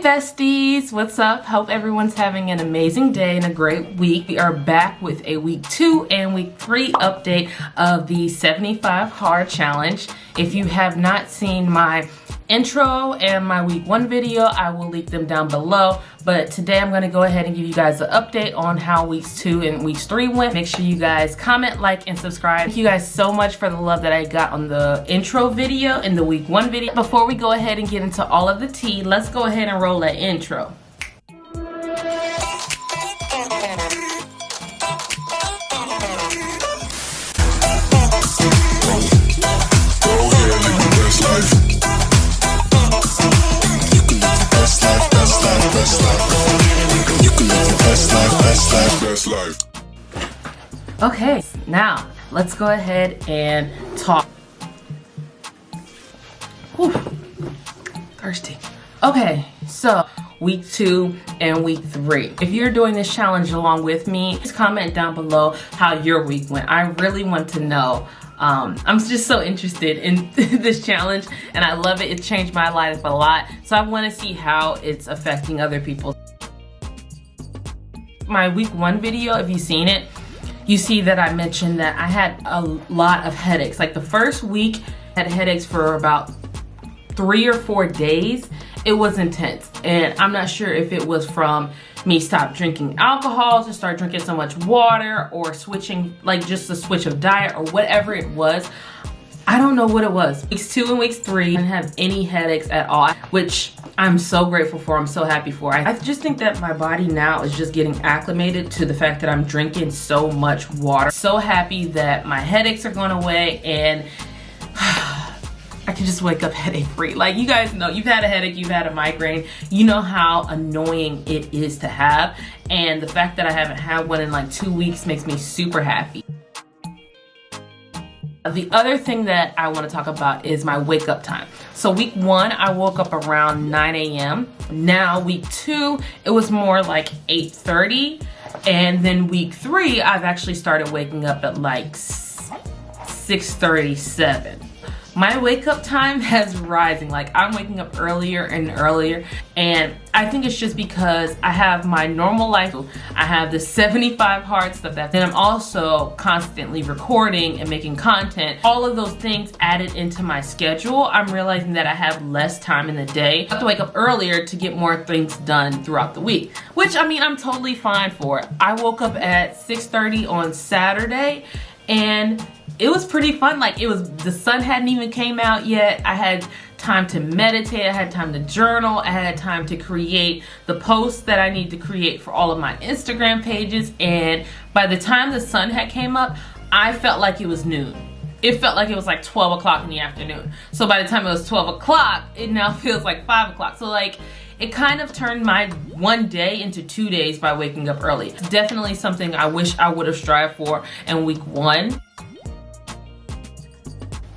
besties, what's up? Hope everyone's having an amazing day and a great week. We are back with a week 2 and week 3 update of the 75 hard challenge. If you have not seen my intro and my week 1 video, I will link them down below. But today I'm going to go ahead and give you guys an update on how weeks 2 and weeks 3 went. Make sure you guys comment, like, and subscribe. Thank you guys so much for the love that I got on the intro video and the week 1 video. Before we go ahead and get into all of the tea, let's go ahead and roll that intro. Okay, now let's go ahead and talk. Whew, thirsty. Okay, so week 2 and week 3. If you're doing this challenge along with me, just comment down below how your week went. I really want to know. I'm just so interested in this challenge and I love it. It changed my life a lot. So I want to see how it's affecting other people. My week 1 video, if you've seen it, you see that I mentioned that I had a lot of headaches. Like the first week, I had headaches for about 3 or 4 days. It was intense. And I'm not sure if it was from me stop drinking alcohol to start drinking so much water or switching, like just a switch of diet or whatever it was. I don't know what it was. Weeks 2 and weeks 3, I didn't have any headaches at all, which I'm so grateful for. I'm so happy for. I just think that my body now is just getting acclimated to the fact that I'm drinking so much water. So happy that my headaches are going away and I can just wake up headache free. Like you guys know, you've had a headache, you've had a migraine, you know how annoying it is to have. And the fact that I haven't had one in like 2 weeks makes me super happy. The other thing that I want to talk about is my wake up time. So week 1, I woke up around 9 a.m. Now week 2, it was more like 8:30. And then week 3, I've actually started waking up at like 6:37. My wake up time has rising. Like I'm waking up earlier and earlier, and I think it's just because I have my normal life. I have the 75 hard stuff that then I'm also constantly recording and making content. All of those things added into my schedule. I'm realizing that I have less time in the day. I have to wake up earlier to get more things done throughout the week, which I mean, I'm totally fine for it. I woke up at 6:30 on Saturday and it was pretty fun. Like the sun hadn't even came out yet. I had time to meditate, I had time to journal, I had time to create the posts that I need to create for all of my Instagram pages. And by the time the sun had came up, I felt like it was noon. It felt like it was like 12 o'clock in the afternoon. So by the time it was 12 o'clock, it now feels like 5 o'clock. So like, it kind of turned my 1 day into 2 days by waking up early. It's definitely something I wish I would have strived for in week 1.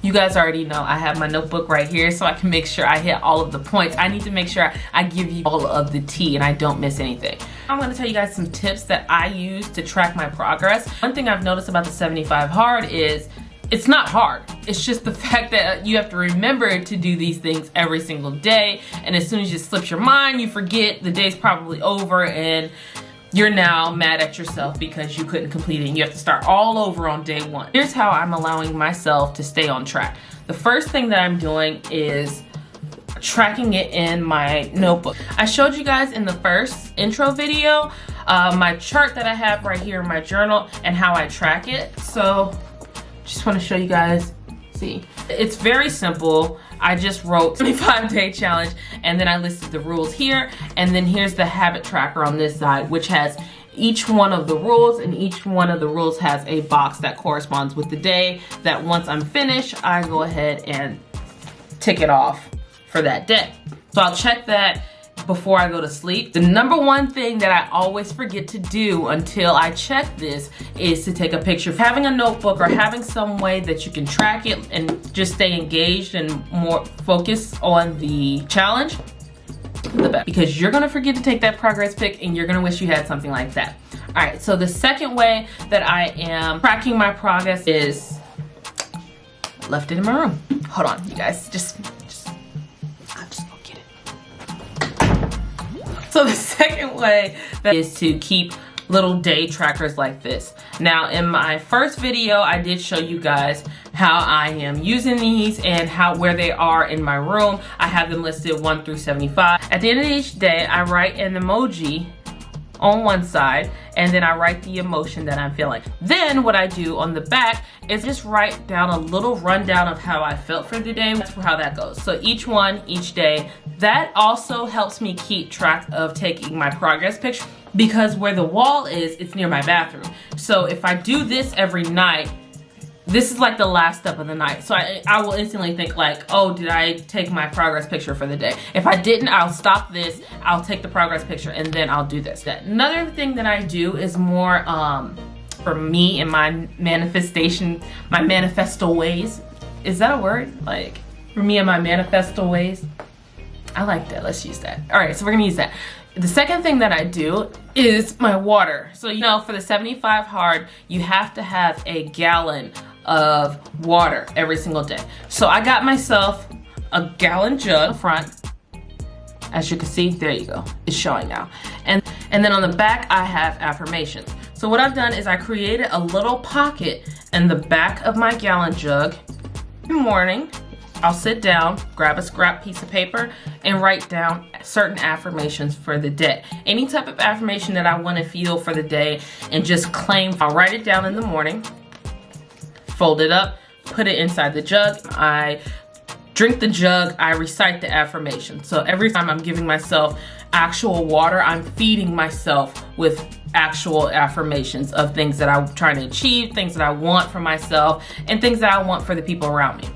You guys already know I have my notebook right here so I can make sure I hit all of the points. I need to make sure I give you all of the tea and I don't miss anything. I'm going to tell you guys some tips that I use to track my progress. One thing I've noticed about the 75 hard is it's not hard. It's just the fact that you have to remember to do these things every single day, and as soon as you slip your mind, you forget, the day's probably over and you're now mad at yourself because you couldn't complete it and you have to start all over on day 1. Here's how I'm allowing myself to stay on track. The first thing that I'm doing is tracking it in my notebook. I showed you guys in the first intro video my chart that I have right here in my journal and how I track it. So just want to show you guys. See, it's very simple. I just wrote 25-day challenge and then I listed the rules here, and then here's the habit tracker on this side, which has each one of the rules, and each one of the rules has a box that corresponds with the day that once I'm finished, I go ahead and tick it off for that day. So I'll check that before I go to sleep. The number 1 thing that I always forget to do until I check this is to take a picture. Having a notebook or having some way that you can track it and just stay engaged and more focused on the challenge, the best. Because you're gonna forget to take that progress pic and you're gonna wish you had something like that. All right, so the second way that I am tracking my progress is left it in my room. Hold on, you guys, just I'll just go get it. So the second way is to keep little day trackers like this. Now in my first video, I did show you guys how I am using these and where they are in my room. I have them listed 1 through 75. At the end of each day, I write an emoji on one side, and then I write the emotion that I'm feeling. Then what I do on the back is just write down a little rundown of how I felt for the day. That's how that goes. So each one, each day. That also helps me keep track of taking my progress picture, because where the wall is, it's near my bathroom. So if I do this every night, this is like the last step of the night. So I will instantly think like, oh, did I take my progress picture for the day? If I didn't, I'll stop this, I'll take the progress picture, and then I'll do this. Another thing that I do is more for me and my manifestation, my manifesto ways. Is that a word? Like, for me and my manifesto ways? I like that, let's use that. All right, so we're gonna use that. The second thing that I do is my water. So, you know, for the 75 hard, you have to have a gallon of water every single day. So I got myself a gallon jug up front. As you can see, there you go, it's showing now. And then on the back, I have affirmations. So what I've done is I created a little pocket in the back of my gallon jug. In the morning, I'll sit down, grab a scrap piece of paper, and write down certain affirmations for the day. Any type of affirmation that I want to feel for the day and just claim. I'll write it down in the morning, fold it up, put it inside the jug. I drink the jug, I recite the affirmation. So every time I'm giving myself actual water, I'm feeding myself with actual affirmations of things that I'm trying to achieve, things that I want for myself, and things that I want for the people around me.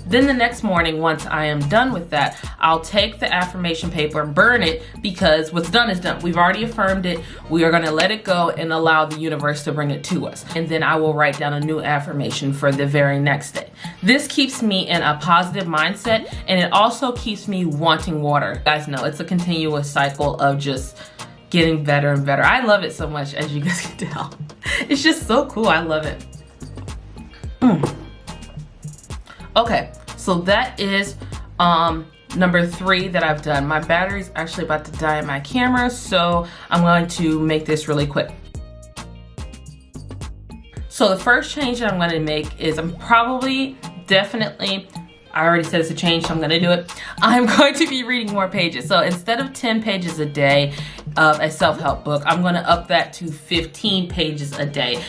Then the next morning, once I am done with that, I'll take the affirmation paper and burn it, because what's done is done. We've already affirmed it. We are gonna let it go and allow the universe to bring it to us. And then I will write down a new affirmation for the very next day. This keeps me in a positive mindset, and it also keeps me wanting water. You guys know, it's a continuous cycle of just getting better and better. I love it so much, as you guys can tell. It's just so cool, I love it. Okay, so that is number 3 that I've done. My battery's actually about to die in my camera, so I'm going to make this really quick. So the first change that I'm going to make is I already said it's a change, so I'm going to do it. I'm going to be reading more pages. So instead of 10 pages a day of a self-help book, I'm going to up that to 15 pages a day.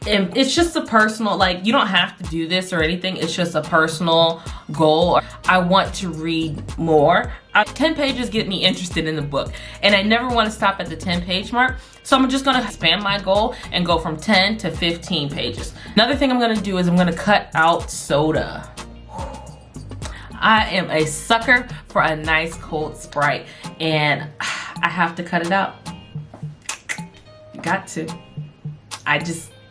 And it's just a personal, like, you don't have to do this or anything. It's just a personal goal. I want to read more. 10 pages get me interested in the book, and I never want to stop at the 10-page mark. So I'm just gonna expand my goal and go from 10 to 15 pages. Another thing I'm gonna do is I'm gonna cut out soda. I am a sucker for a nice cold Sprite, and I have to cut it out. Got to.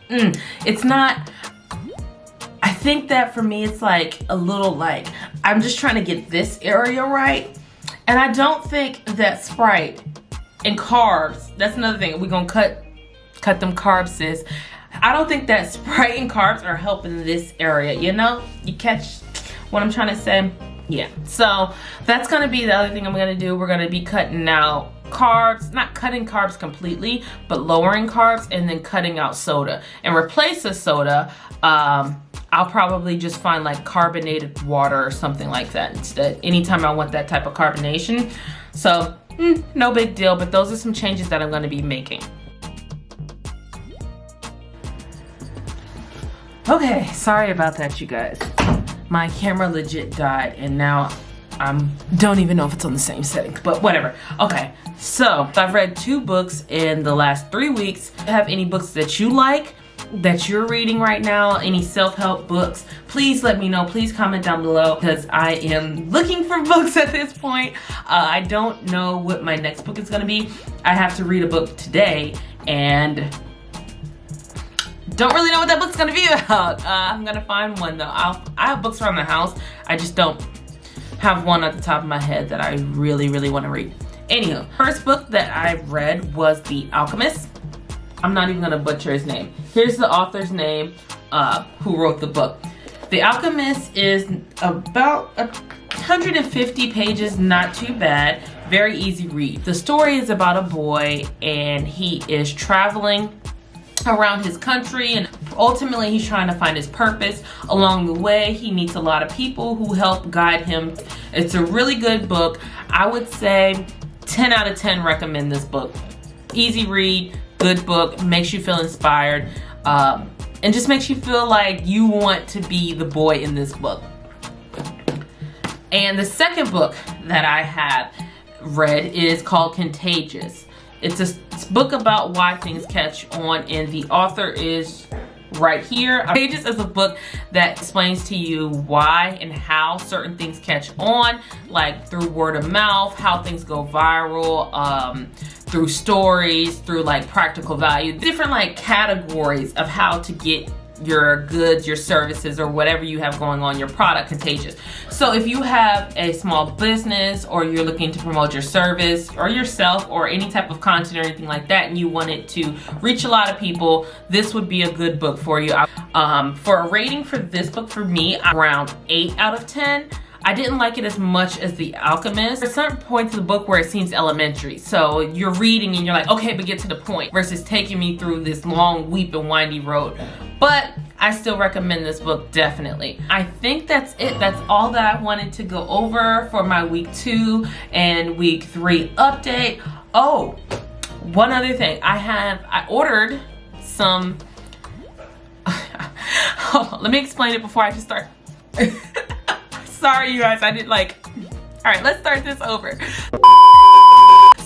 It's not, I think that for me it's like a little like, I'm just trying to get this area right. And I don't think that Sprite and carbs, that's another thing, we're gonna cut them carbs, sis. I don't think that Sprite and carbs are helping this area, you know? You catch what I'm trying to say? Yeah, so that's gonna be the other thing I'm gonna do. We're gonna be cutting out carbs, not cutting carbs completely, but lowering carbs, and then cutting out soda. And replace the soda, I'll probably just find like carbonated water or something like that instead, anytime I want that type of carbonation. So, no big deal, but those are some changes that I'm gonna be making. Okay, sorry about that, you guys. My camera legit died, and now don't even know if it's on the same settings, but whatever. Okay, so I've read 2 books in the last 3 weeks. If you have any books that you like, that you're reading right now, any self-help books, please let me know. Please comment down below, because I am looking for books at this point. I don't know what my next book is gonna be. I have to read a book today, and don't really know what that book's gonna be about. I'm gonna find one though. I have books around the house. I just don't have one at the top of my head that I really, really wanna read. Anywho, first book that I read was The Alchemist. I'm not even gonna butcher his name. Here's the author's name, who wrote the book. The Alchemist is about 150 pages, not too bad. Very easy read. The story is about a boy and he is traveling around his country, and ultimately he's trying to find his purpose. Along the way, he meets a lot of people who help guide him. It's a really good book. I would say 10 out of 10 recommend this book. Easy read, good book, makes you feel inspired, and just makes you feel like you want to be the boy in this book. And the second book that I have read is called Contagious. It's a book about why things catch on, and the author is right here. Contagious is a book that explains to you why and how certain things catch on, like through word of mouth, how things go viral, through stories, through like practical value, different like categories of how to get your goods, your services, or whatever you have going on, your product contagious. So if you have a small business, or you're looking to promote your service or yourself or any type of content or anything like that, and you want it to reach a lot of people, this would be a good book for you. For a rating for this book, for me, around 8 out of 10. I didn't like it as much as The Alchemist. There's certain points of the book where it seems elementary. So you're reading and you're like, okay, but get to the point, versus taking me through this long, weep and windy road. But I still recommend this book, definitely. I think that's it. That's all that I wanted to go over for my week 2 and week 3 update. Oh, one other thing. I ordered some, let me explain it before I just start. Sorry, you guys, I didn't like. All right, let's start this over.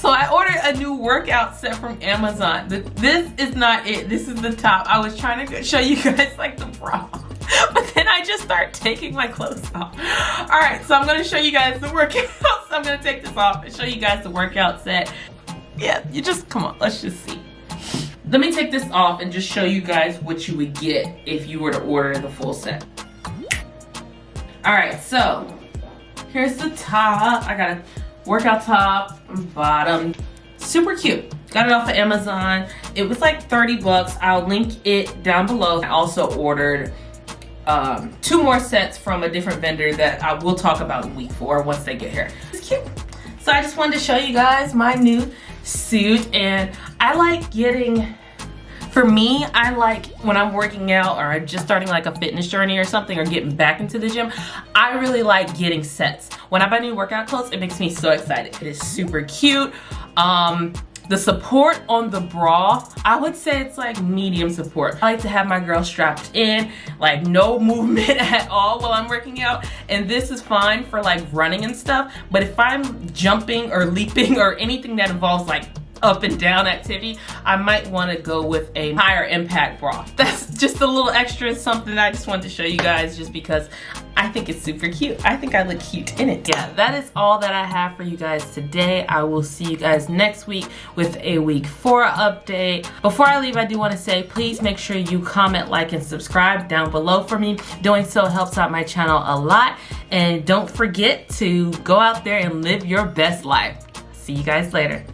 So I ordered a new workout set from Amazon. This is not it. This is the top. I was trying to show you guys like the bra, but then I just start taking my clothes off. All right, so I'm gonna show you guys the workout. So I'm gonna take this off and show you guys the workout set. Yeah, you just, come on, let's just see. Let me take this off and just show you guys what you would get if you were to order the full set. All right, so here's the top. I got a workout top and bottom. Super cute. Got it off of Amazon. It was like 30 bucks. I'll link it down below. I also ordered 2 more sets from a different vendor that I will talk about in week 4 once they get here. It's cute. So I just wanted to show you guys my new suit, and I like getting, for me, I like when I'm working out or I'm just starting like a fitness journey or something, or getting back into the gym, I really like getting sets. When I buy new workout clothes, it makes me so excited. It is super cute. The support on the bra, I would say it's like medium support. I like to have my girl strapped in, like no movement at all while I'm working out. And this is fine for like running and stuff. But if I'm jumping or leaping or anything that involves like up and down activity, I might want to go with a higher impact bra. That's just a little extra something I just wanted to show you guys, just because I think it's super cute. I think I look cute in it. Yeah, that is all that I have for you guys today. I will see you guys next week with a week 4 update. Before I leave, I do want to say, please make sure you comment, like, and subscribe down below for me. Doing so helps out my channel a lot. And don't forget to go out there and live your best life. See you guys later.